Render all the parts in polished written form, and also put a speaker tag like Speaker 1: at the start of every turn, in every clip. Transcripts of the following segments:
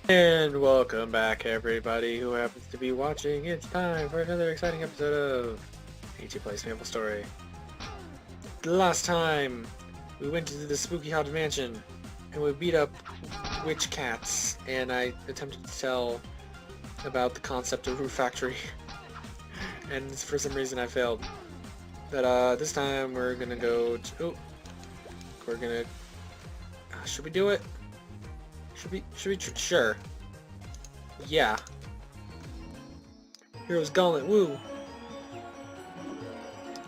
Speaker 1: And welcome back, everybody who happens to be watching. It's time for another exciting episode of AT Plays Maplestory. Last time, we went to the spooky haunted mansion, and we beat up witch cats, and I attempted to tell about the concept of Rune Factory, and for some reason I failed. But this time we're gonna go to... Oh, we're gonna... should we do it? Sure. Yeah. Hero's Gauntlet, woo!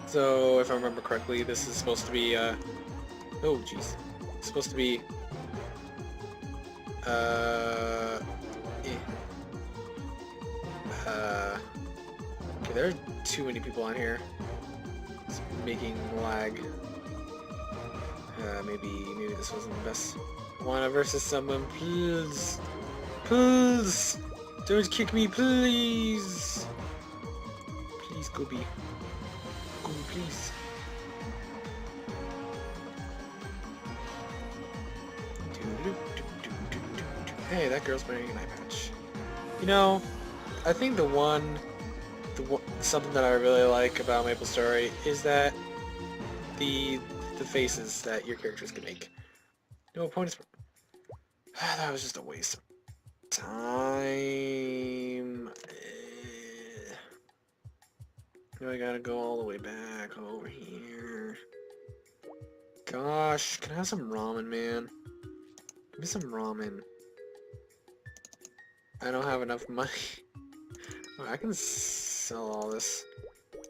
Speaker 1: So, if I remember correctly, this is supposed to be, oh jeez. It's supposed to be, okay, there are too many people on here. It's making lag. Maybe this wasn't the best. Wanna versus someone, please? Please! Don't kick me, please! Please, Gobi. Gobi, please. Hey, that girl's wearing an eye patch. You know, I think something that I really like about Maplestory is that the faces that your characters can make. No opponents. That was just a waste of time. Now I gotta go all the way back over here. Gosh, can I have some ramen, man? Give me some ramen. I don't have enough money. Oh, I can sell all this.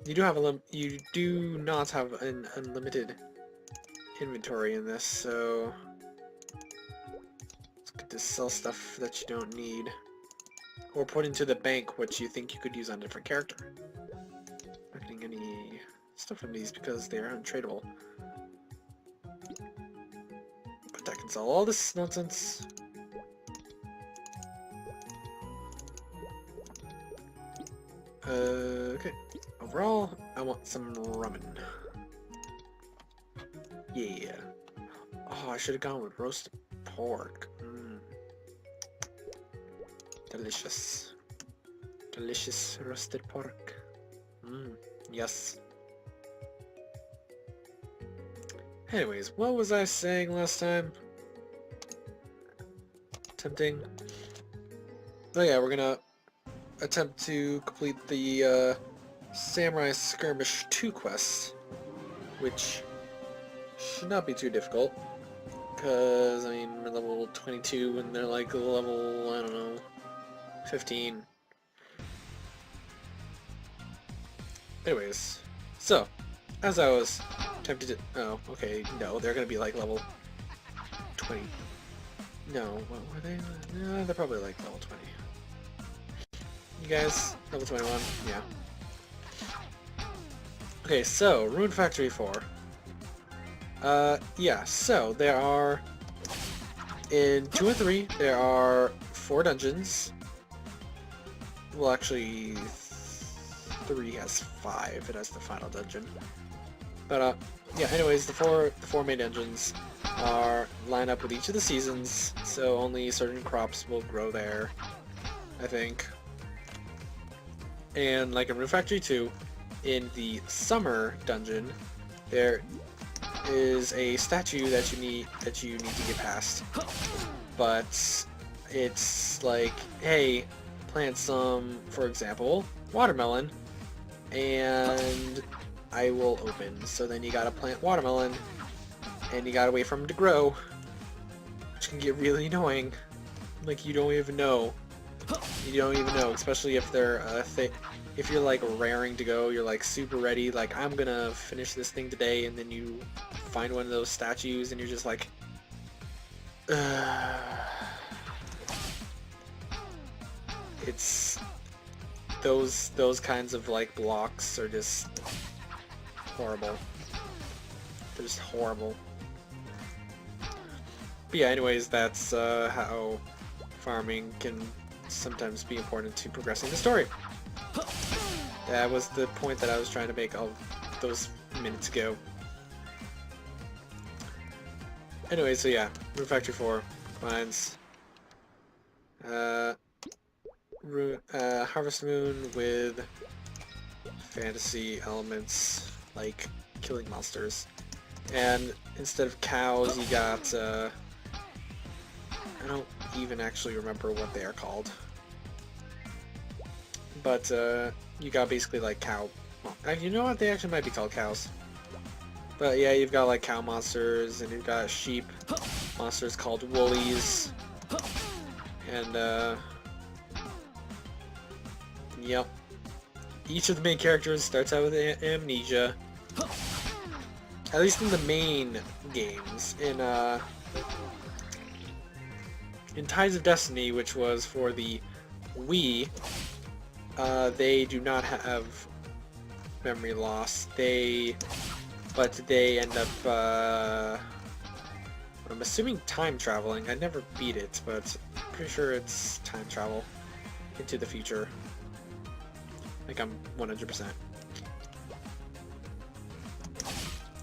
Speaker 1: You do not have an unlimited inventory in this, so it's good to sell stuff that you don't need, or put into the bank what you think you could use on a different character. I'm not getting any stuff from these because they are untradeable, but I can sell all this nonsense. Okay. Overall, I want some ramen. Yeah. Oh, I should have gone with roasted pork. Delicious. Delicious roasted pork. Yes. Anyways, what was I saying last time? Tempting. Oh yeah, we're gonna attempt to complete the Samurai Skirmish 2 quest, which should not be too difficult, because, I mean, we're level 22 and they're like level, I don't know, 15. Anyways, so, as I was tempted to... Oh, okay, no, they're gonna be like level 20. No, what were they? No, they're probably like level 20. You guys, level 21, yeah. Okay, so, Rune Factory 4. Yeah, so, there are... In 2 and 3, there are 4 dungeons. Well, actually, 3 has 5. It has the final dungeon. But, yeah, anyways, the four main dungeons are lined up with each of the seasons, so only certain crops will grow there, I think. And like in Rune Factory 2, in the summer dungeon, there is a statue that you need to get past. But it's like, hey, plant some, for example, watermelon, and I will open. So then you gotta plant watermelon, and you gotta wait for them to grow, which can get really annoying. Like, you don't even know. You don't even know, especially if they're if you're like raring to go, you're like super ready, like I'm gonna finish this thing today, and then you find one of those statues and you're just like, it's those kinds of like blocks are just horrible. They're just horrible. But yeah, anyways, that's how farming can sometimes be important to progressing the story. That was the point that I was trying to make all those minutes ago. Anyway, so yeah, Rune Factory 4 combines Harvest Moon with fantasy elements like killing monsters. And instead of cows, you got, I don't even actually remember what they are called. But, you got basically like cow... You know what? They actually might be called cows. But yeah, you've got like cow monsters, and you've got sheep monsters called woolies. And, yep. Each of the main characters starts out with amnesia. At least in the main games. In Tides of Destiny, which was for the Wii, they do not have memory loss. But they end up, I'm assuming time traveling. I never beat it, but I'm pretty sure it's time travel into the future. Like I'm 100%.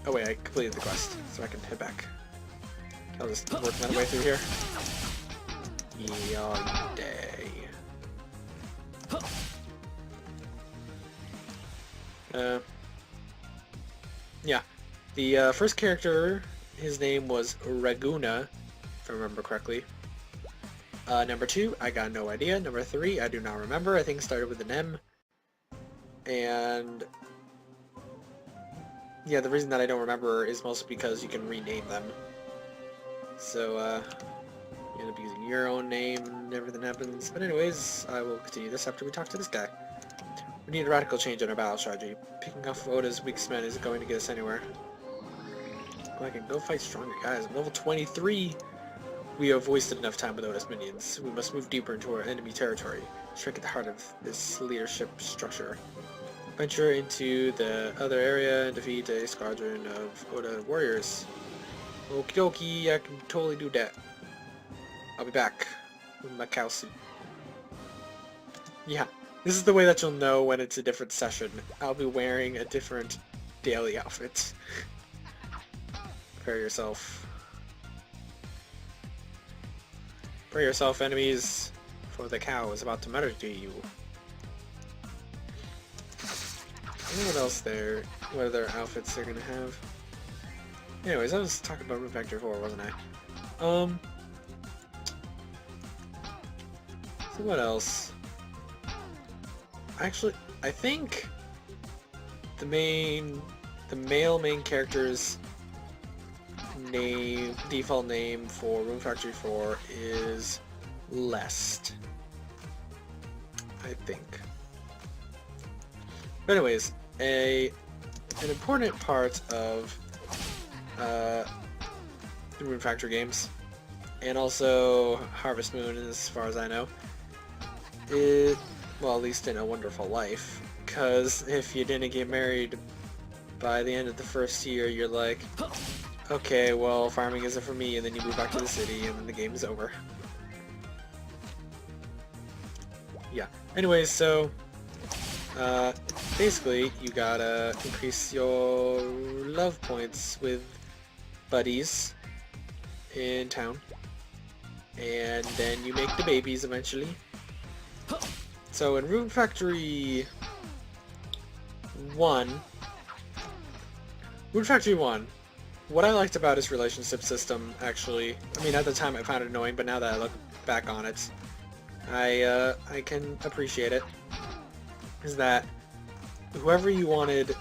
Speaker 1: Oh wait, I completed the quest, so I can head back. I'll just work my way through here. Yeah, day. Yeah. The first character, his name was Raguna, if I remember correctly. Number 2, I got no idea. Number 3, I do not remember. I think it started with an M. And yeah, the reason that I don't remember is mostly because you can rename them. So, you end up using your own name and everything happens. But anyways, I will continue this after we talk to this guy. We need a radical change in our battle strategy. Picking off Oda's weakest men isn't going to get us anywhere. Well, I can go fight stronger guys. I'm level 23! We have wasted enough time with Oda's minions. We must move deeper into our enemy territory. Strike at the heart of this leadership structure. Venture into the other area and defeat a squadron of Oda warriors. Okie dokie, I can totally do that. I'll be back with my cow suit. Yeah, this is the way that you'll know when it's a different session. I'll be wearing a different daily outfit. Prepare yourself. Prepare yourself, enemies, for the cow is about to murder you. I don't know what else what other outfits they're gonna have. Anyways, I was talking about Rune Factory 4, wasn't I? So what else? Actually, I think the male main character's default name for Rune Factory 4 is Lest. I think. But anyways, an important part of the Rune Factory games, and also Harvest Moon as far as I know, well, at least in A Wonderful Life, because if you didn't get married by the end of the first year, you're like, okay, well, farming isn't for me, and then you move back to the city, and then the game is over. Yeah. Anyways, so basically, you gotta increase your love points with buddies in town, and then you make the babies eventually. So in Rune Factory 1, what I liked about his relationship system, actually, I mean, at the time I found it annoying, but now that I look back on it, I can appreciate it, is that whoever you wanted,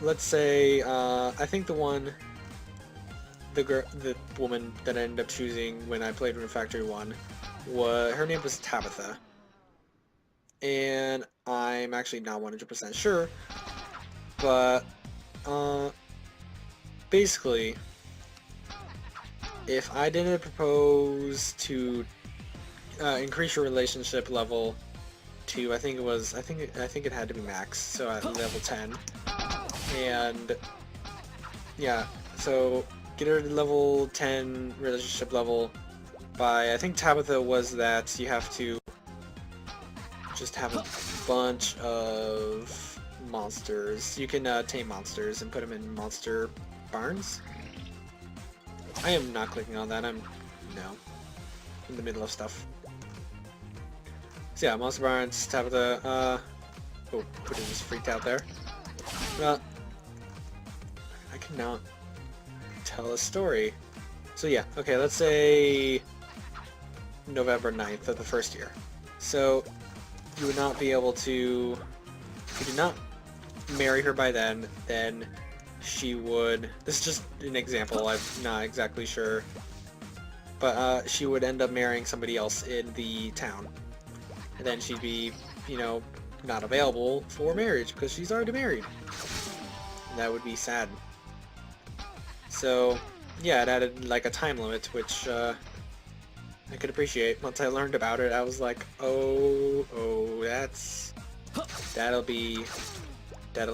Speaker 1: let's say, I think the woman that I ended up choosing when I played Rune Factory 1, her name was Tabitha. And I'm actually not 100% sure, but, basically, if I didn't propose to increase your relationship level to, I think it had to be max, so at level 10, and yeah, so get her to level 10 relationship level by, I think Tabitha was that you have to just have a bunch of monsters. You can tame monsters and put them in monster barns. I am not clicking on that. I'm in the middle of stuff. So yeah, Monster Barnes, Tabitha, oh, Putin was freaked out there. I cannot tell a story. So yeah, okay, let's say November 9th of the first year. So you would not be able to, if you did not marry her by then she would, this is just an example, I'm not exactly sure, but she would end up marrying somebody else in the town. And then she'd be, you know, not available for marriage because she's already married. And that would be sad. So, yeah, it added like a time limit, which I could appreciate. Once I learned about it, I was like, oh, that'll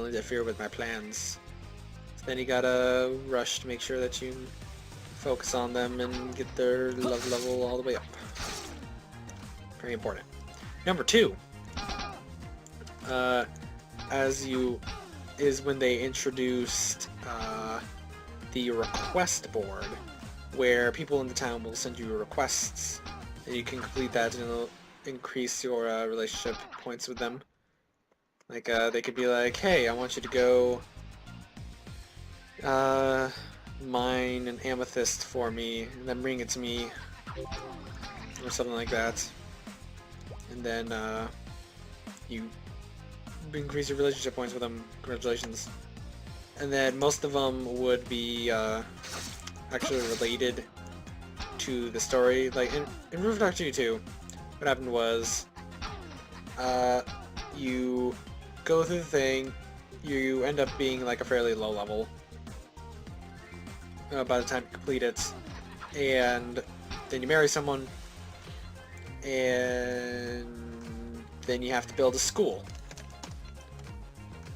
Speaker 1: interfere with my plans. So then you gotta rush to make sure that you focus on them and get their love level all the way up. Very important. Number 2, is when they introduced the request board, where people in the town will send you requests, and you can complete that and it'll increase your relationship points with them. Like, they could be like, hey, I want you to go mine an amethyst for me, and then bring it to me, or something like that. And then, you increase your relationship points with them. Congratulations. And then most of them would be, actually related to the story. Like, in Rune Factory 2, what happened was, you go through the thing, you end up being like a fairly low level by the time you complete it, and then you marry someone, and then you have to build a school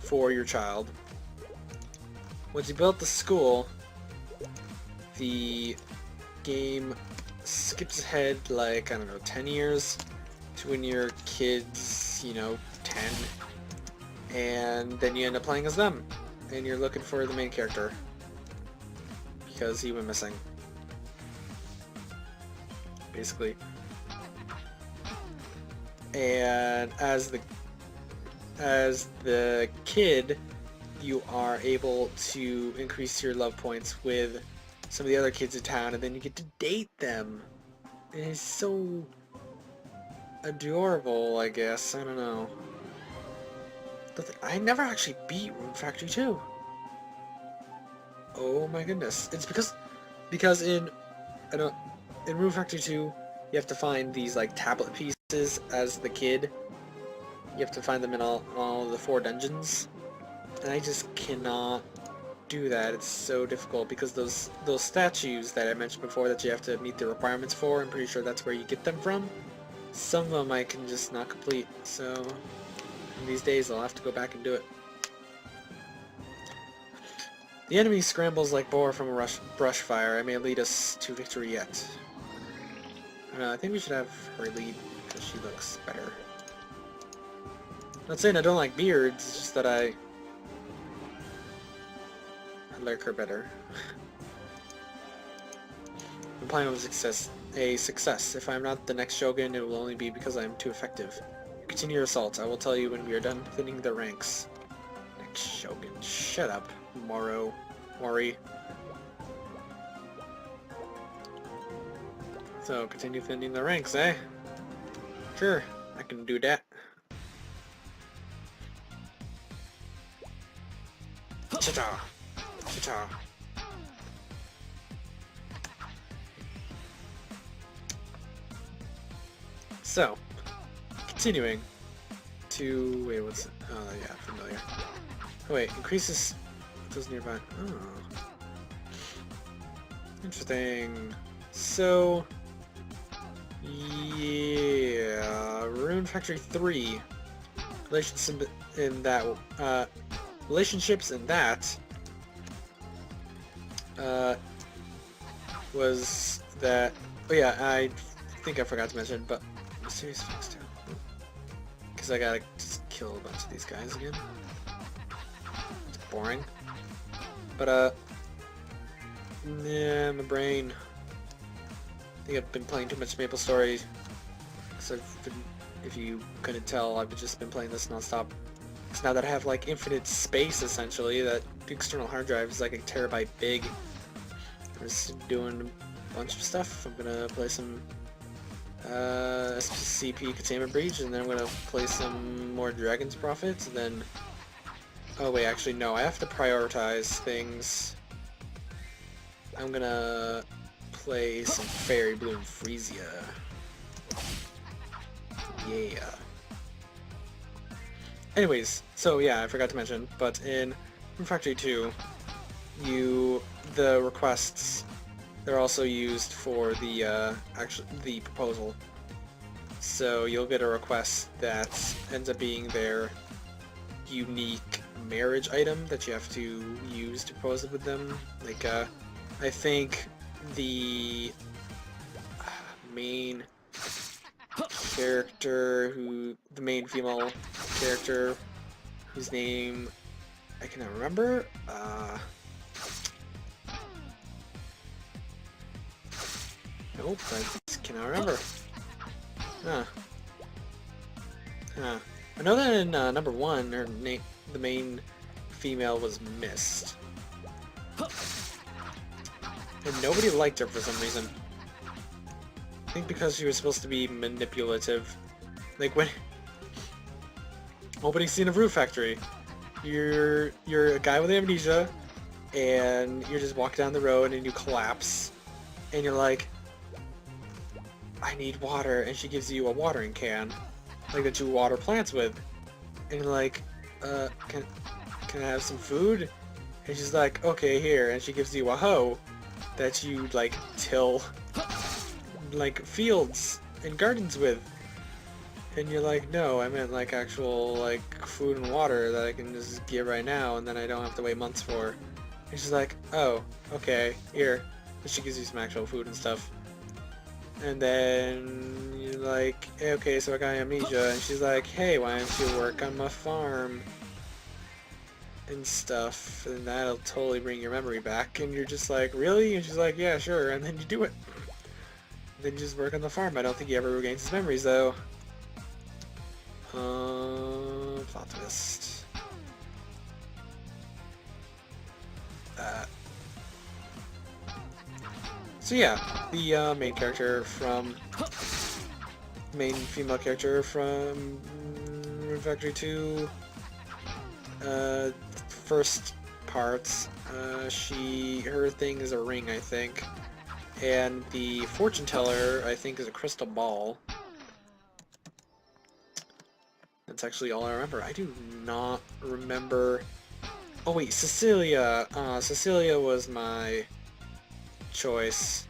Speaker 1: for your child. Once you build the school, the game skips ahead like, I don't know, 10 years to when your kid's, you know, 10, and then you end up playing as them, and you're looking for the main character because he went missing, basically. And as the kid, you are able to increase your love points with some of the other kids in town, and then you get to date them. And it's so adorable, I guess. I don't know. I never actually beat Rune Factory 2. Oh my goodness. It's because in Rune Factory 2, you have to find these like tablet pieces as the kid. You have to find them in all the 4 dungeons. And I just cannot do that. It's so difficult because those statues that I mentioned before that you have to meet the requirements for, I'm pretty sure that's where you get them from. Some of them I can just not complete, so these days I'll have to go back and do it. The enemy scrambles like boar from a brush fire. It may lead us to victory yet. I don't know, I think we should have her lead because she looks better. Not saying I don't like beards, it's just that I like her better. The plan was a success. If I am not the next Shogun, it will only be because I am too effective. Continue your assault. I will tell you when we are done thinning the ranks. Next Shogun. Shut up, Mori. So, continue thinning the ranks, eh? Sure, I can do that. Ta-ta! Ta-ta! So, continuing to... Wait, what's it? Oh, yeah, familiar. Oh, wait, increases those nearby. Oh. Interesting. So, yeah, Rune Factory 3. Relationships in that was that... Oh yeah, I think I forgot to mention, but mysterious things too. Because I gotta just kill a bunch of these guys again. It's boring. But yeah, my brain. I think I've been playing too much Maplestory because I've been If you couldn't tell, I've just been playing this nonstop. So now that I have like infinite space, essentially, that external hard drive is like a terabyte big. I'm just doing a bunch of stuff. I'm gonna play some SCP Containment Breach, and then I'm gonna play some more Dragon's Prophets, and then... Oh wait, actually no, I have to prioritize things. I'm gonna play some Fairy Bloom Freesia. Yeah. Anyways, so yeah, I forgot to mention, but in Rune Factory 2, the requests, they're also used for the the proposal. So you'll get a request that ends up being their unique marriage item that you have to use to propose it with them. Like, I think the main character the main female character whose name I cannot remember, nope, I just cannot remember. I know that in number 1, the main female was Mist. And nobody liked her for some reason. I think because she was supposed to be manipulative. Like when... Opening scene of Rune Factory. You're a guy with amnesia, and you're just walking down the road and you collapse. And you're like, I need water, and she gives you a watering can. Like that you water plants with. And you're like, can I have some food? And she's like, okay, here. And she gives you a hoe that you, like, till, like, fields and gardens with. And you're like, no, I meant, like, actual, like, food and water that I can just get right now and then I don't have to wait months for. And she's like, oh, okay, here. And she gives you some actual food and stuff. And then you're like, hey, okay, so I got amnesia. And she's like, hey, why don't you work on my farm? And stuff. And that'll totally bring your memory back. And you're just like, really? And she's like, yeah, sure. And then you do it. Then you just work on the farm. I don't think he ever regains his memories, though. Plot twist. So yeah, the main female character from Rune Factory 2, first parts, her thing is a ring, I think, and the fortune teller, I think, is a crystal ball. That's actually all I remember. I do not remember... Oh wait, Cecilia! Cecilia was my choice.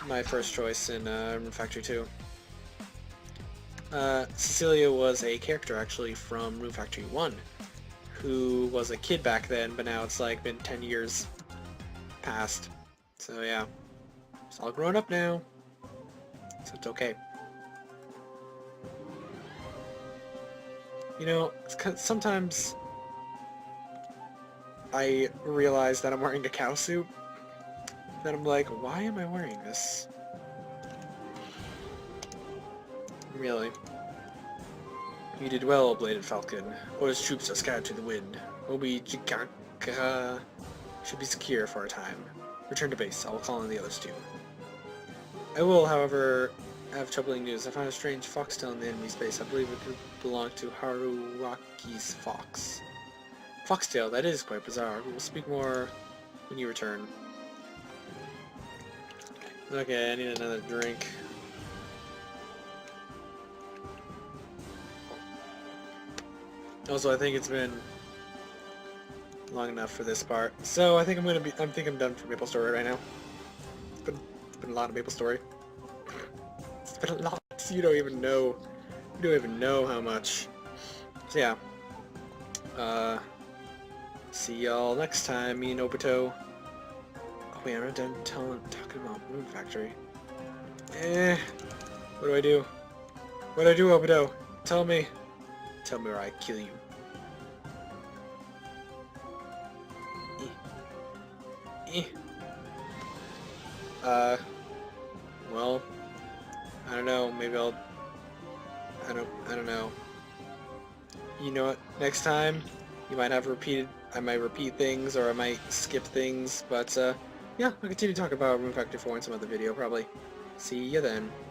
Speaker 1: My first choice in Rune Factory 2. Cecilia was a character, actually, from Rune Factory 1, who was a kid back then, but now it's like been 10 years past. So yeah, it's all grown up now, so it's okay. You know, sometimes I realize that I'm wearing a cow suit, then I'm like, why am I wearing this? Really. You did well, Bladed Falcon. Orders troops are scattered to the wind. Obi Chikaka should be secure for a time. Return to base. I will call on the others too. I will, however, have troubling news. I found a strange foxtail in the enemy's base. I believe it could belong to Haruwaki's fox. Foxtail, that is quite bizarre. We will speak more when you return. Okay, I need another drink. Also, I think it's been long enough for this part. So I think I'm done for Maplestory right now. It's been a lot of Maplestory. It's been a lot. You don't even know how much. So yeah. See y'all next time, me and Obito. Oh wait, I'm not done talking about Rune Factory. What do I do? What do I do, Obito? Tell me. Tell me or I kill you. Well, I don't know, maybe I'll I don't know. You know what? Next time, you might have repeated. I might repeat things, or I might skip things. But yeah, I'll continue to talk about Rune Factory 4 in some other video, probably. See ya then.